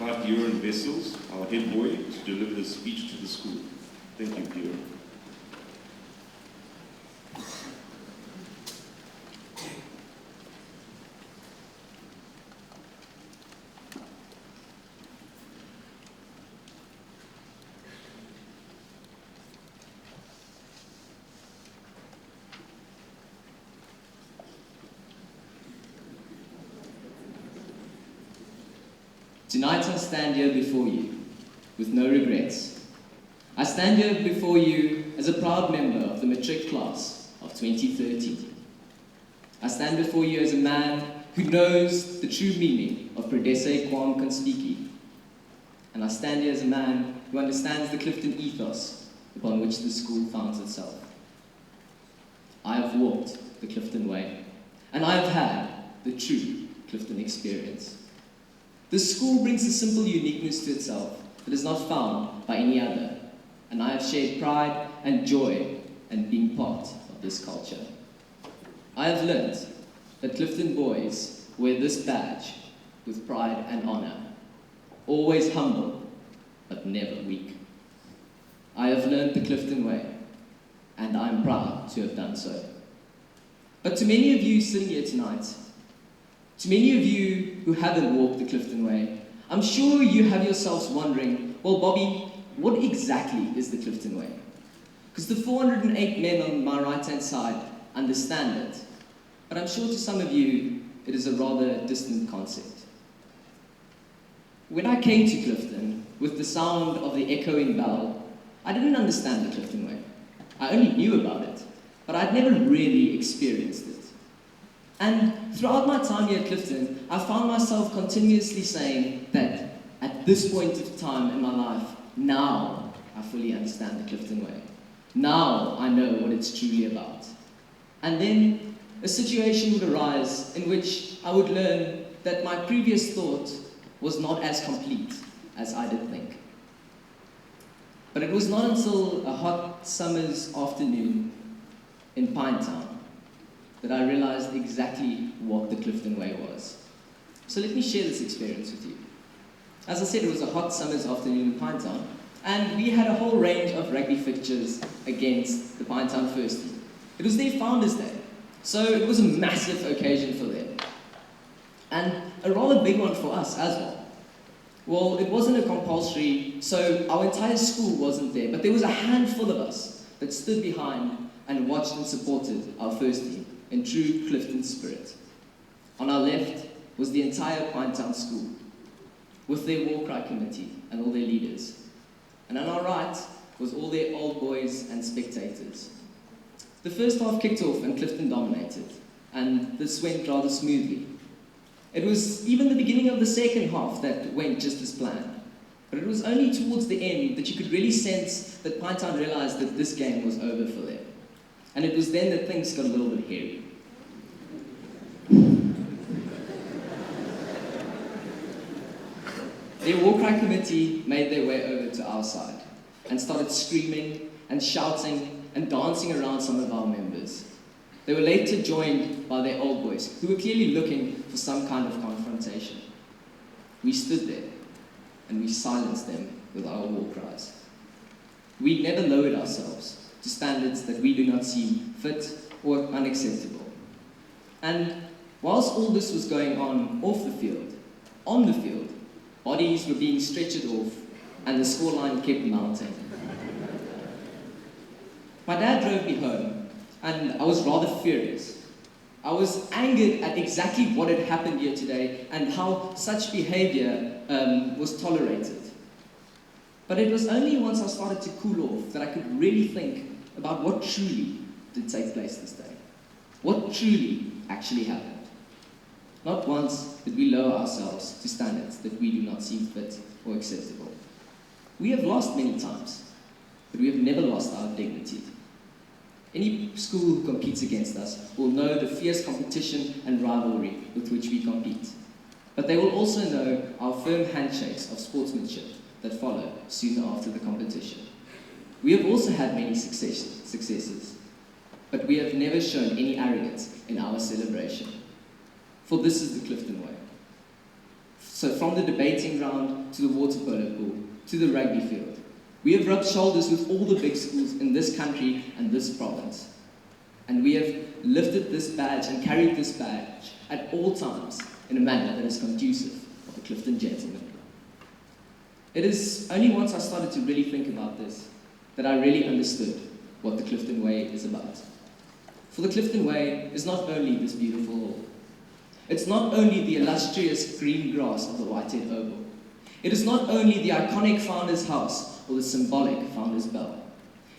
invite Buren Vessels, our head boy, to deliver the speech to the school. Thank you, Buren. Tonight I stand here before you with no regrets. I stand here before you as a proud member of the matric class of 2013. I stand before you as a man who knows the true meaning of Prodesse Quam Conspici. And I stand here as a man who understands the Clifton ethos upon which the school founds itself. I have walked the Clifton Way, and I have had the true Clifton experience. The school brings a simple uniqueness to itself that is not found by any other, and I have shared pride and joy in being part of this culture. I have learnt that Clifton boys wear this badge with pride and honour, always humble, but never weak. I have learnt the Clifton Way, and I am proud to have done so. But to many of you sitting here tonight, to many of you who haven't walked the Clifton Way, I'm sure you have yourselves wondering, well, Bobby, what exactly is the Clifton Way? Because the 408 men on my right-hand side understand it, but I'm sure to some of you, it is a rather distant concept. When I came to Clifton, with the sound of the echoing bell, I didn't understand the Clifton Way. I only knew about it, but I'd never really experienced it. And throughout my time here at Clifton, I found myself continuously saying that at this point of time in my life, now I fully understand the Clifton Way. Now I know what it's truly about. And then a situation would arise in which I would learn that my previous thought was not as complete as I did think. But it was not until a hot summer's afternoon in Pinetown that I realized exactly what the Clifton Way was. So let me share this experience with you. As I said, it was a hot summer's afternoon in Pinetown, and we had a whole range of rugby fixtures against the Pinetown First Team. It was their Founders' Day, so it was a massive occasion for them. And a rather big one for us as well. Well, it wasn't a compulsory, so our entire school wasn't there, but there was a handful of us that stood behind and watched and supported our first team in true Clifton spirit. On our left was the entire Pinetown school, with their war cry committee and all their leaders. And on our right was all their old boys and spectators. The first half kicked off and Clifton dominated, and this went rather smoothly. It was even the beginning of the second half that went just as planned. But it was only towards the end that you could really sense that Pinetown realized that this game was over for them. And it was then that things got a little bit hairy. Their war cry committee made their way over to our side and started screaming and shouting and dancing around some of our members. They were later joined by their old boys, who were clearly looking for some kind of confrontation. We stood there and we silenced them with our war cries. We never lowered ourselves to standards that we do not seem fit or unacceptable. And whilst all this was going on off the field, on the field, bodies were being stretchered off and the scoreline kept mounting. My dad drove me home and I was rather furious. I was angered at exactly what had happened here today and how such behavior was tolerated. But it was only once I started to cool off that I could really think about what truly did take place this day. What truly actually happened. Not once did we lower ourselves to standards that we do not seem fit or acceptable. We have lost many times, but we have never lost our dignity. Any school who competes against us will know the fierce competition and rivalry with which we compete. But they will also know our firm handshakes of sportsmanship that follow soon after the competition. We have also had many successes, but we have never shown any arrogance in our celebration. For this is the Clifton Way. So from the debating ground to the water polo pool to the rugby field, we have rubbed shoulders with all the big schools in this country and this province. And we have lifted this badge and carried this badge at all times in a manner that is conducive of a Clifton gentleman. It is only once I started to really think about this that I really understood what the Clifton Way is about. For the Clifton Way is not only this beautiful hall. It's not only the illustrious green grass of the Whitehead Oval. It is not only the iconic Founder's House or the symbolic Founder's Bell.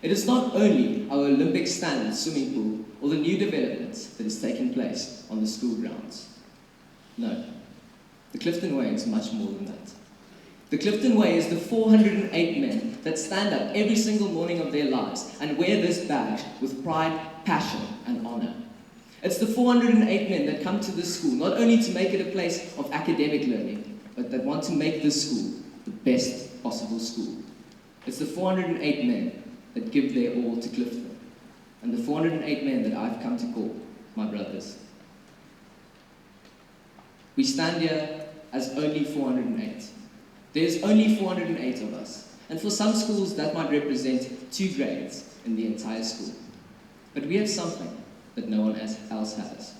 It is not only our Olympic standard swimming pool or the new developments that is taking place on the school grounds. No, the Clifton Way is much more than that. The Clifton Way is the 408 men that stand up every single morning of their lives and wear this badge with pride, passion, and honor. It's the 408 men that come to this school, not only to make it a place of academic learning, but that want to make this school the best possible school. It's the 408 men that give their all to Clifton, and the 408 men that I've come to call my brothers. We stand here as only 408. There's only 408 of us, and for some schools that might represent 2 grades in the entire school. But we have something that no one else has.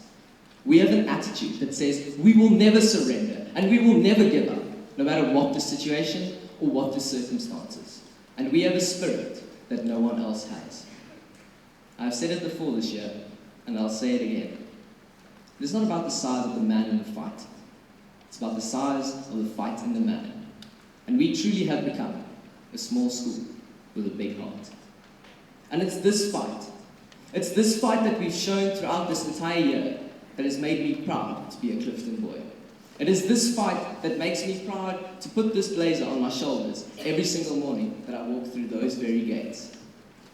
We have an attitude that says we will never surrender and we will never give up, no matter what the situation or what the circumstances. And we have a spirit that no one else has. I've said it before this year, and I'll say it again. It's not about the size of the man in the fight. It's about the size of the fight in the man. And we truly have become a small school with a big heart. And it's this fight that we've shown throughout this entire year that has made me proud to be a Clifton boy. It is this fight that makes me proud to put this blazer on my shoulders every single morning that I walk through those very gates.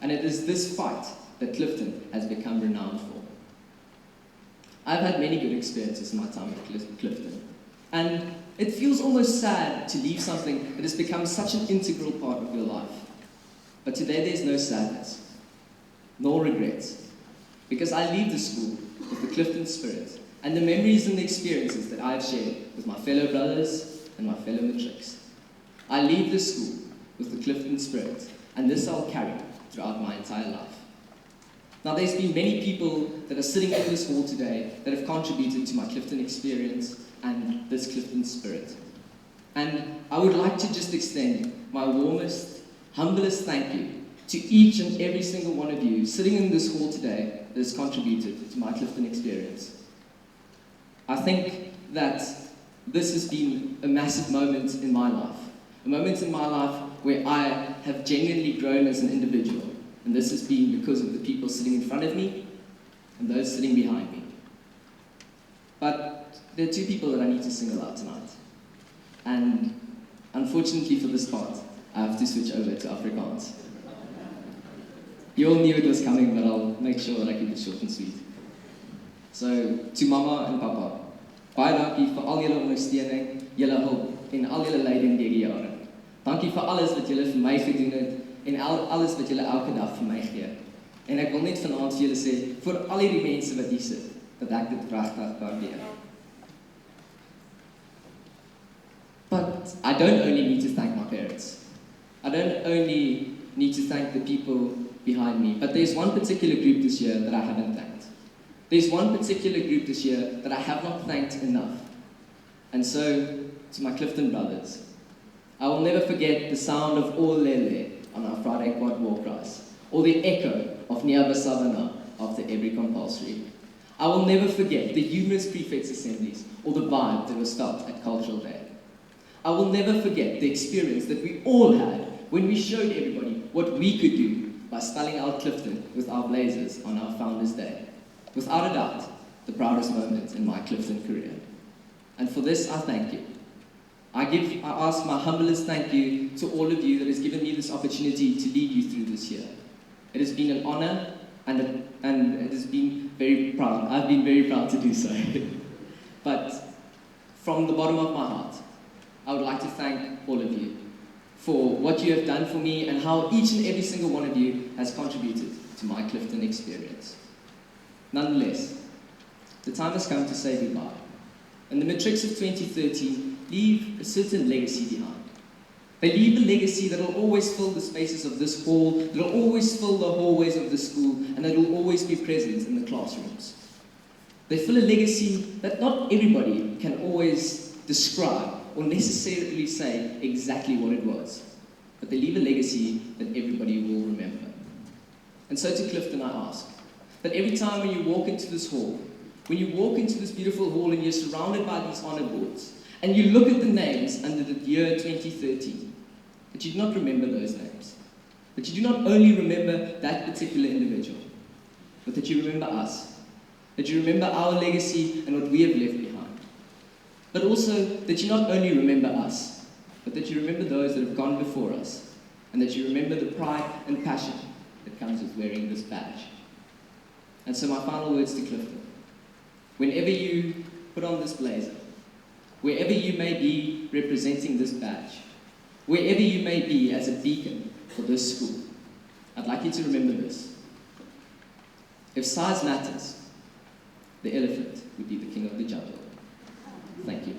And it is this fight that Clifton has become renowned for. I've had many good experiences in my time at Clifton. And it feels almost sad to leave something that has become such an integral part of your life. But today there's no sadness, nor regrets, because I leave the school with the Clifton spirit and the memories and the experiences that I've shared with my fellow brothers and my fellow matrics. I leave the school with the Clifton spirit, and this I'll carry throughout my entire life. Now, there's been many people that are sitting in this hall today that have contributed to my Clifton experience and this Clifton spirit. And I would like to just extend my warmest, humblest thank you to each and every single one of you sitting in this hall today that has contributed to my Clifton experience. I think that this has been a massive moment in my life. A moment in my life where I have genuinely grown as an individual. And this has been because of the people sitting in front of me and those sitting behind me. But there are 2 people that I need to single out tonight. And unfortunately for this part, I have to switch over to Afrikaans. You all knew it was coming, but I'll make sure that I keep it short and sweet. So, to Mama and Papa, baie dankie vir al julle ondersteuning, julle hulp en al julle leiding deur die jare. Dankie vir alles wat julle vir my gedoen het en alles wat julle elke dag vir my gee. En ek wil net vanaand vir julle sê, vir al hierdie mense wat hier sit, dat ek dit regtig waardeer. But I don't only need to thank my parents. I don't only need to thank the people behind me, but there's one particular group this year that I haven't thanked. There's one particular group this year that I have not thanked enough. And so, to my Clifton brothers, I will never forget the sound of Olele on our Friday quad walk rise, or the echo of Niaba Savana after every compulsory. I will never forget the humorous prefects' assemblies, or the vibe that was felt at Cultural Day. I will never forget the experience that we all had when we showed everybody what we could do by spelling out Clifton with our blazers on our Founders' Day. Without a doubt, the proudest moment in my Clifton career. And for this, I thank you. I ask my humblest thank you to all of you that has given me this opportunity to lead you through this year. It has been an honor, and it has been very proud. I've been very proud to do so. But from the bottom of my heart, I would like to thank all of you for what you have done for me and how each and every single one of you has contributed to my Clifton experience. Nonetheless, the time has come to say goodbye. and the matrics of 2013 leave a certain legacy behind. They leave a legacy that will always fill the spaces of this hall, that will always fill the hallways of the school, and that will always be present in the classrooms. They fill a legacy that not everybody can always describe or necessarily say exactly what it was, but they leave a legacy that everybody will remember. And so to Clifton I ask, that every time when you walk into this hall, when you walk into this beautiful hall and you're surrounded by these honor boards, and you look at the names under the year 2013, that you do not remember those names. That you do not only remember that particular individual, but that you remember us. That you remember our legacy and what we have left behind. But also that you not only remember us, but that you remember those that have gone before us, and that you remember the pride and passion that comes with wearing this badge. And so my final words to Clifton. Whenever you put on this blazer, wherever you may be representing this badge, wherever you may be as a beacon for this school, I'd like you to remember this. If size matters, the elephant would be the king of the jungle. Thank you.